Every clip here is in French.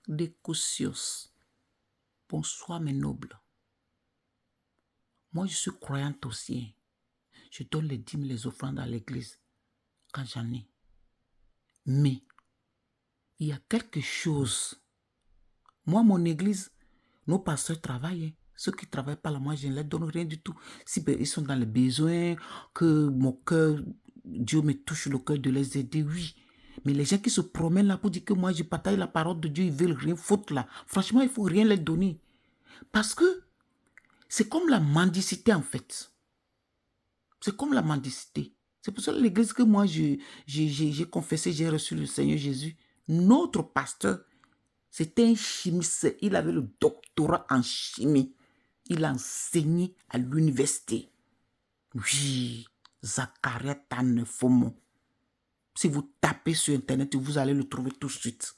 Découssios. Bonsoir mes nobles. Moi, je suis croyante aussi. Hein. Je donne les dîmes, les offrandes à l'église quand j'en ai. Mais il y a quelque chose. Moi, mon église, nos pasteurs travaillent. Hein. Ceux qui ne travaillent pas là, moi, je ne leur donne rien du tout. Si ils sont dans les besoins, que mon cœur, Dieu me touche le cœur de les aider, oui. Mais les gens qui se promènent là pour dire que moi, je partage la parole de Dieu, ils veulent rien foutre là. Franchement, il ne faut rien leur donner. Parce que c'est comme la mendicité en fait. C'est comme la mendicité. C'est pour ça que l'église que moi, j'ai confessé, j'ai reçu le Seigneur Jésus. Notre pasteur, c'était un chimiste. Il avait le doctorat en chimie. Il a enseigné à l'université. Oui, Zacharia Tanefomo. Si vous tapez sur Internet, vous allez le trouver tout de suite.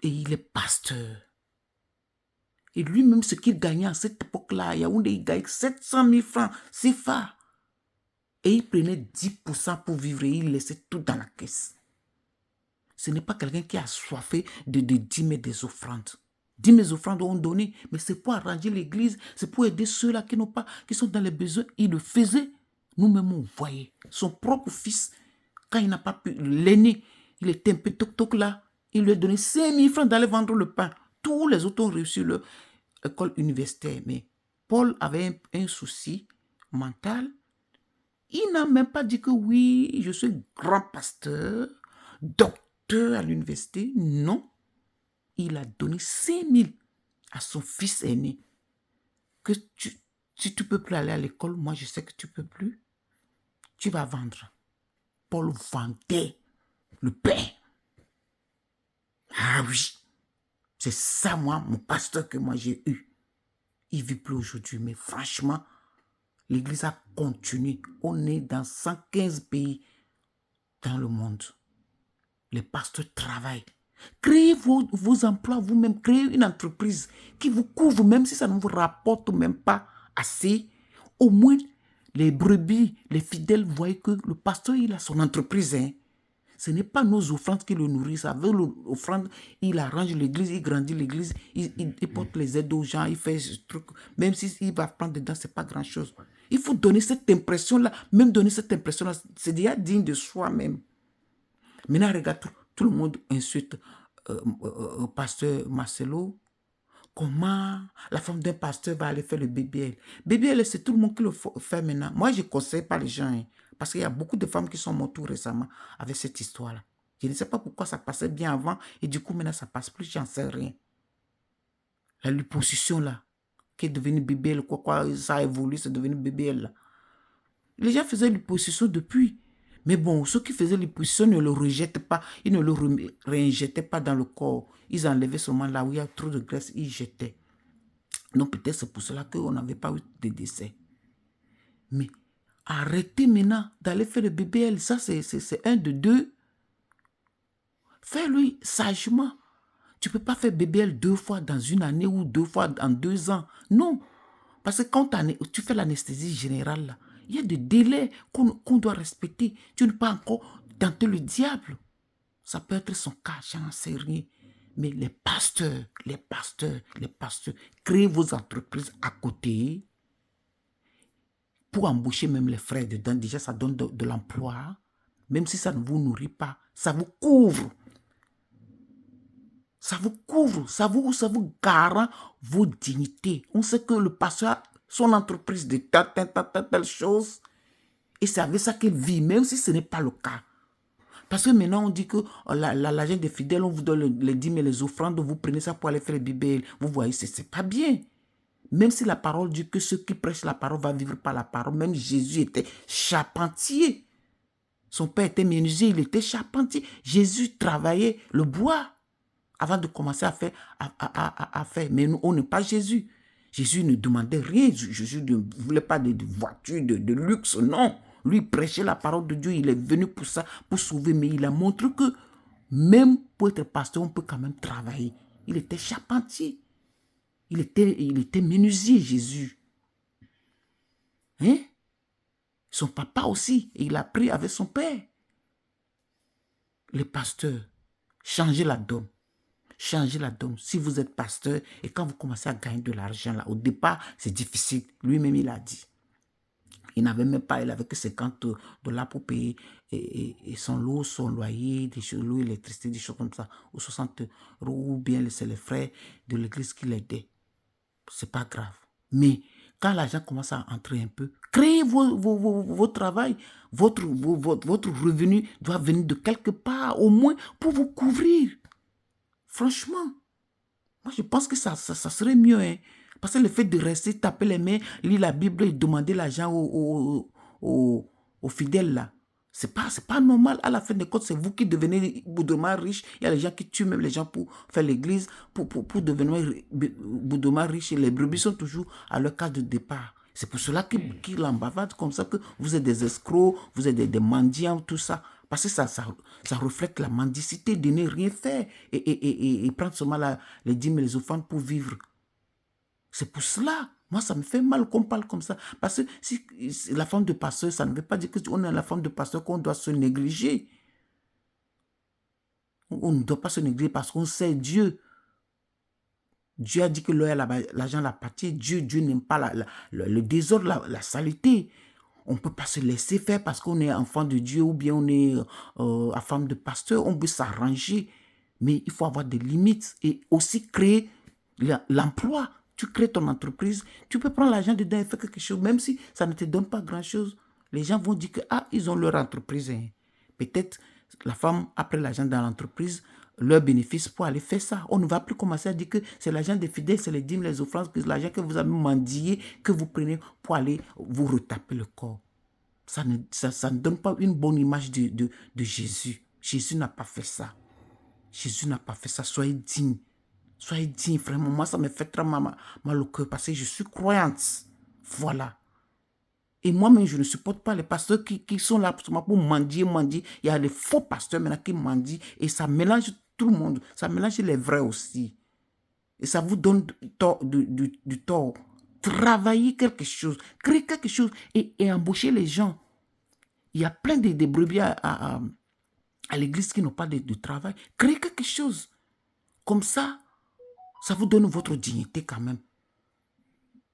Et il est pasteur. Et lui-même, ce qu'il gagnait à cette époque-là, Yaoundé, il gagnait 700 000 francs. C'est fort. Et il prenait 10% pour vivre et il laissait tout dans la caisse. Ce n'est pas quelqu'un qui a soifé de dîmes et des offrandes. Dîmes et offrandes ont donné, mais c'est pour arranger l'église, c'est pour aider ceux-là qui n'ont pas, qui sont dans les besoins. Il le faisait. Nous-mêmes, on voyait. Son propre fils, quand il n'a pas pu, l'aîné, il était un peu toc-toc là, il lui a donné 5 000 francs d'aller vendre le pain. Tous les autres ont réussi leur école universitaire. Mais Paul avait un souci mental. Il n'a même pas dit que oui, je suis grand pasteur, docteur à l'université. Non. Il a donné 5 000 à son fils aîné. Que si tu ne peux plus aller à l'école, moi je sais que tu ne peux plus. Tu vas vendre. Paul vendait le pain. Ah oui. C'est ça, moi, mon pasteur que moi j'ai eu. Il ne vit plus aujourd'hui, mais franchement, l'église a continué. On est dans 115 pays dans le monde. Les pasteurs travaillent. Créez vos emplois vous-même. Créez une entreprise qui vous couvre, même si ça ne vous rapporte même pas assez. Au moins, les brebis, les fidèles voient que le pasteur, il a son entreprise. Hein. Ce n'est pas nos offrandes qui le nourrissent. Avec l'offrande, il arrange l'église, il grandit l'église, il porte les aides aux gens, il fait ce truc. Même s'il va prendre dedans, ce n'est pas grand-chose. Il faut donner cette impression-là. Même donner cette impression-là, c'est déjà digne de soi-même. Maintenant, regarde, tout le monde insulte pasteur Marcelo. Comment la femme d'un pasteur va aller faire le BBL? BBL, c'est tout le monde qui le fait maintenant. Moi, je ne conseille pas les gens. Hein, parce qu'il y a beaucoup de femmes qui sont mortes tout récemment avec cette histoire-là. Je ne sais pas pourquoi ça passait bien avant et du coup, maintenant, ça ne passe plus. J'en sais rien. La liposuction, là, qui est devenue BBL, quoi, ça a évolué, c'est devenu BBL, là. Les gens faisaient l'hyposition depuis. Mais bon, ceux qui faisaient l'hyposition ne le rejettent pas. Ils ne le réinjectaient pas dans le corps. Ils enlevaient seulement là où il y a trop de graisse, ils jetaient. Donc peut-être c'est pour cela qu'on n'avait pas eu de décès. Mais arrêtez maintenant d'aller faire le BBL. Ça, c'est un de deux. Fais-le sagement. Tu ne peux pas faire BBL 2 fois dans une année ou 2 fois en 2 ans. Non. Parce que quand tu fais l'anesthésie générale, là, il y a des délais qu'on doit respecter. Tu ne peux pas encore tenter le diable. Ça peut être son cas, j'en sais rien. Mais les pasteurs, créez vos entreprises à côté pour embaucher même les frères dedans. Déjà, ça donne de l'emploi. Même si ça ne vous nourrit pas, ça vous couvre. Ça vous couvre, ça vous garant vos dignités. On sait que le pasteur a son entreprise de telle chose. Et c'est avec ça qu'il vit, même si ce n'est pas le cas. Parce que maintenant, on dit que l'agent des fidèles, on vous donne les dîmes et les offrandes, vous prenez ça pour aller faire les bibels. Vous voyez, c'est pas bien. Même si la parole dit que ceux qui prêchent la parole vont vivre par la parole. Même Jésus était charpentier. Son père était menuisier, il était charpentier. Jésus travaillait le bois avant de commencer à faire. Mais nous, on n'est pas Jésus. Jésus ne demandait rien. Jésus ne voulait pas de voiture, de luxe, non. Lui prêchait la parole de Dieu. Il est venu pour ça, pour sauver. Mais il a montré que même pour être pasteur, on peut quand même travailler. Il était charpentier. Il était menuisier, Jésus. Hein? Son papa aussi. Et il a pris avec son père. Les pasteurs, changez la donne. changer la donne. Si vous êtes pasteur et quand vous commencez à gagner de l'argent, là, au départ, c'est difficile. Lui-même, il a dit. Il n'avait même pas, il avait que 50 dollars pour payer et son lot, son loyer, des choses, l'eau, l'électricité, des choses comme ça, ou 60 euros, ou bien c'est les frais de l'église qui l'aidaient. C'est pas grave. Mais quand l'argent commence à entrer un peu, créez vos travail. Votre revenu doit venir de quelque part, au moins pour vous couvrir. Franchement, moi je pense que ça serait mieux. Hein? Parce que le fait de rester, taper les mains, lire la Bible et demander l'argent aux fidèles là, c'est pas normal. À la fin des comptes, c'est vous qui devenez bouddhement riche. Il y a les gens qui tuent même les gens pour faire l'église, pour devenir bouddhement riche. Et les brebis sont toujours à leur cas de départ. C'est pour cela qu'ils en bavardent comme ça, que vous êtes des escrocs, vous êtes des mendiants, tout ça. Parce que ça reflète la mendicité de ne rien faire et prendre seulement les dîmes et les offrandes pour vivre. C'est pour cela. Moi, ça me fait mal qu'on parle comme ça. Parce que si la femme de pasteur, ça ne veut pas dire qu'on est la femme de pasteur qu'on doit se négliger. On ne doit pas se négliger parce qu'on sait Dieu. Dieu a dit que l'argent l'appartient. Dieu n'aime pas le désordre, la saleté. On ne peut pas se laisser faire parce qu'on est enfant de Dieu ou bien on est femme de pasteur. On peut s'arranger. Mais il faut avoir des limites et aussi créer l'emploi. Tu crées ton entreprise, tu peux prendre l'argent dedans et faire quelque chose, même si ça ne te donne pas grand-chose. Les gens vont dire que ils ont leur entreprise. Hein. Peut-être la femme a pris l'argent dans l'entreprise, leur bénéfice pour aller faire ça. On ne va plus commencer à dire que c'est l'argent des fidèles, c'est les dîmes, les offrandes, que c'est l'argent que vous avez mendié, que vous prenez pour aller vous retaper le corps. Ça ne donne pas une bonne image de Jésus. Jésus n'a pas fait ça. Jésus n'a pas fait ça. Soyez digne. Soyez digne, vraiment. Moi, ça me fait très mal au cœur parce que je suis croyante. Voilà. Et moi-même, je ne supporte pas les pasteurs qui sont là pour mendier. Il y a des faux pasteurs maintenant qui mendient et ça mélange tout le monde. Ça mélange les vrais aussi. Et ça vous donne du tort. Travaillez quelque chose, créez quelque chose et embauchez les gens. Il y a plein de brebis à l'église qui n'ont pas de travail. Créez quelque chose. Comme ça, ça vous donne votre dignité quand même.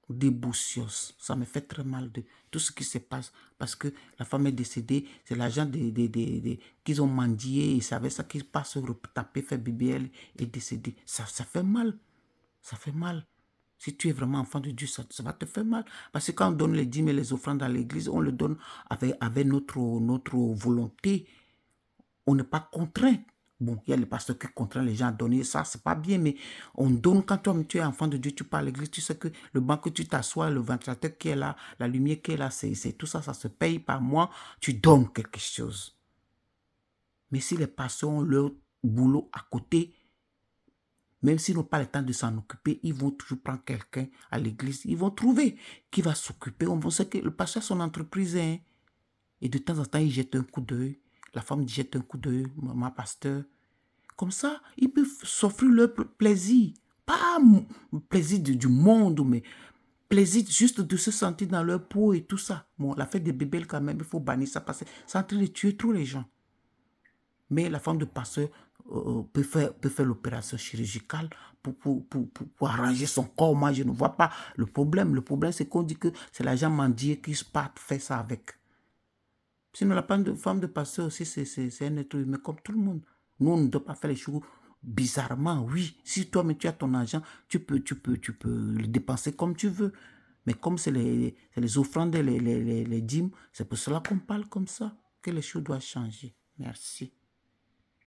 Des boussios. Ça me fait très mal de tout ce qui se passe parce que la femme est décédée. C'est l'argent qu'ils ont mendié. Ils savaient ça, qu'ils passent taper, faire BBL et décédé. Ça fait mal. Ça fait mal. Si tu es vraiment enfant de Dieu, ça va te faire mal. Parce que quand on donne les dîmes et les offrandes dans l'église, on le donne avec notre volonté. On n'est pas contraint. Bon, il y a les pasteurs qui contraignent les gens à donner ça, c'est pas bien, mais on donne quand toi, tu es enfant de Dieu, tu pars à l'église, tu sais que le banc que tu t'assois, le ventilateur qui est là, la lumière qui est là, c'est tout ça, ça se paye par mois, tu donnes quelque chose. Mais si les pasteurs ont leur boulot à côté, même s'ils n'ont pas le temps de s'en occuper, ils vont toujours prendre quelqu'un à l'église, ils vont trouver qui va s'occuper. On sait que le pasteur a son entreprise, hein, et de temps en temps, il jette un coup d'œil. La femme jette un coup d'œil, ma pasteur. Comme ça, ils peuvent s'offrir leur plaisir. Pas plaisir du monde, mais plaisir juste de se sentir dans leur peau et tout ça. Bon, la fête des bébés, quand même, il faut bannir ça parce que c'est en train de tuer tous les gens. Mais la femme de pasteur peut faire l'opération chirurgicale pour arranger son corps. Moi, je ne vois pas le problème. Le problème, c'est qu'on dit que c'est l'agent mendier qui part faire ça avec. Sinon, la femme de pasteur aussi, c'est un être humain comme tout le monde. Nous, on ne doit pas faire les choses bizarrement. Oui, si toi, mais tu as ton argent, tu peux le dépenser comme tu veux. Mais comme c'est les offrandes et les dîmes, c'est pour cela qu'on parle comme ça, que les choses doivent changer. Merci.